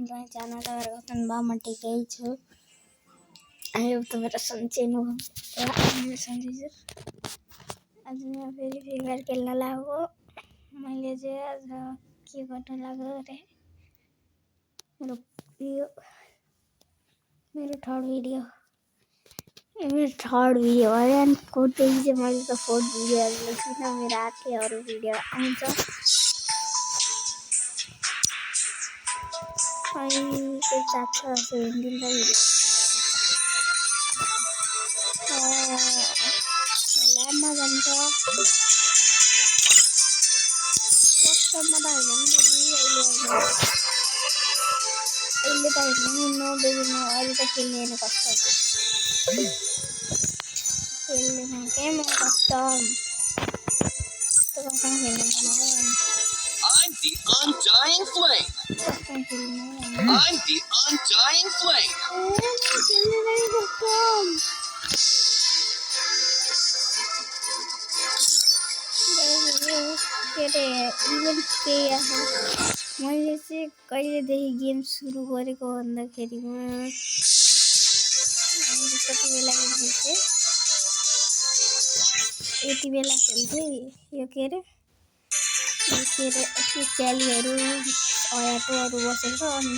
तुम्हें च्यानल कतन बा म टिकै छु आई होप तुम्हारा सन्चेनु सन्चै आज मैं फेरि फिंगर खेल्न लागो मैले चाहिँ आज के गर्न लाग्यो रे मेरो थर्ड भिडियो है अनि कोदेखि चाहिँ मैले त फोर्थ भिडियो किन मेरो आके अरू भिडियो आउँछ अनि के चाहन्छ हिन्दी भिडियो ल्याबमा जान्छ कस्टममा त होइन नि दिदी अहिले त होइन 9 बजीमा अहिले त खेल्ने होइन कस्टम खेल्ने के म कस्टम त कस्टम खेल्ने बनायो I'm the undying flame. Custom खेल्ने I'm the undying flame. खेल्ने नहीं कस्टम के रे इभेन्ट के मैले चाहिँ कहिलेदेखि गेम सुरु गरेको भन्दाखेरिमा कति बेला खेल्थेँ यति बेला खेल्थेँ यो के अरे च्यालीहरू अयाटोहरू बसेको छ अनि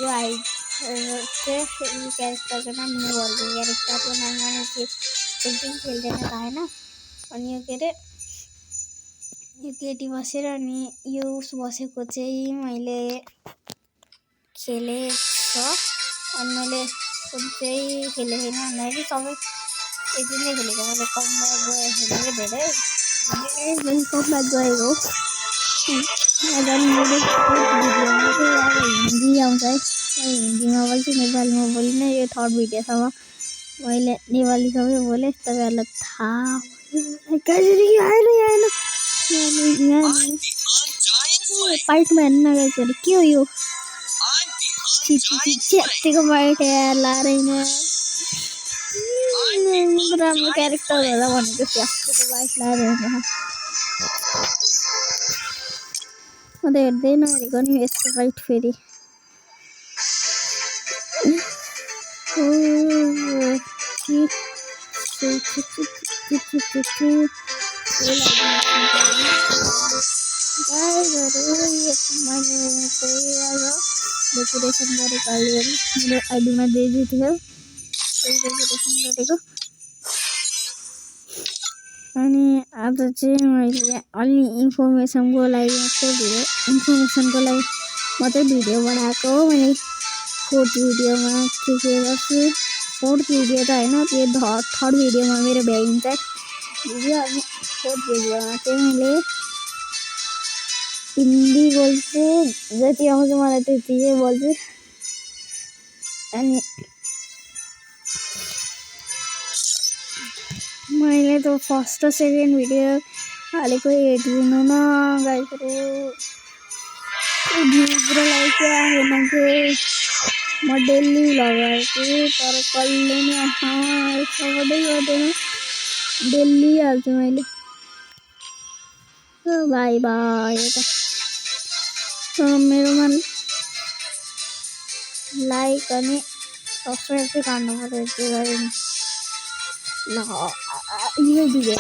यो हाइट चाहिँ क्यारेक्टरको नाम घरको क्यारेक्टरको नाम अनि एकदिन खेल्दैन त होइन अनि यो के अरे यो केटी बसेर अनि यो उस बसेको चाहिँ मैले खेलेको छ अनि मैले चाहिँ खेलेको छैन भन्दाखेरि सबै यति नै खेलेको मैले कम्ब्याक गएको खेलेको धेरै कम्ब्याक गएको भिडियोमा चाहिँ अब हिन्दी आउँछ है हिन्दीमा बोल्छु नेपालीमा बोलिनँ यो थर्ड भिडियोसम्म मैले नेपाली सबै बोलेँ तपाईँहरूलाई थाहा कसरी आएन पाइटमा हेर्न गएको के हो यो च्यात्तिको पाइट लाएर राम्रो क्यारेक्टर होला भनेको च्यात्तिको पाइट लाएर म त हेर्दै नहेरेको नि यस्तो पाइट फेरि डेकोरेसन गरेको अलिअलि मेरो आइडीमा दिदी थियो डेकोरेसन गरेको अनि आज चाहिँ मैले अलि इन्फर्मेसनको लागि मात्रै भिडियो बनाएको हो मैले फोर्थ भिडियोमा के गर्छु फोर्थ भिडियो त होइन त्यो थर्ड भिडियोमा मेरो भ्याइन्छ भिडियो अनि फोर्थ भिडियोमा चाहिँ मैले हिन्दी बोल्छु जति आउँछ मलाई त्यति चाहिँ बोल्छु अनि मैले त फर्स्ट र सेकेन्ड भिडियो हालेको हेरिदिनु न गाइजहरू भ्युज र लाइक चाहिँ आएन के म डेली लगाएको तर कहिले नि सबै गर्दैन डेली हाल्छु मैले बाई बाई मेरोमा लाइक अनि सब्सक्राइब चाहिँ गर्नु पर्यो त्यो गऱ्यो नि ल यो भिडियो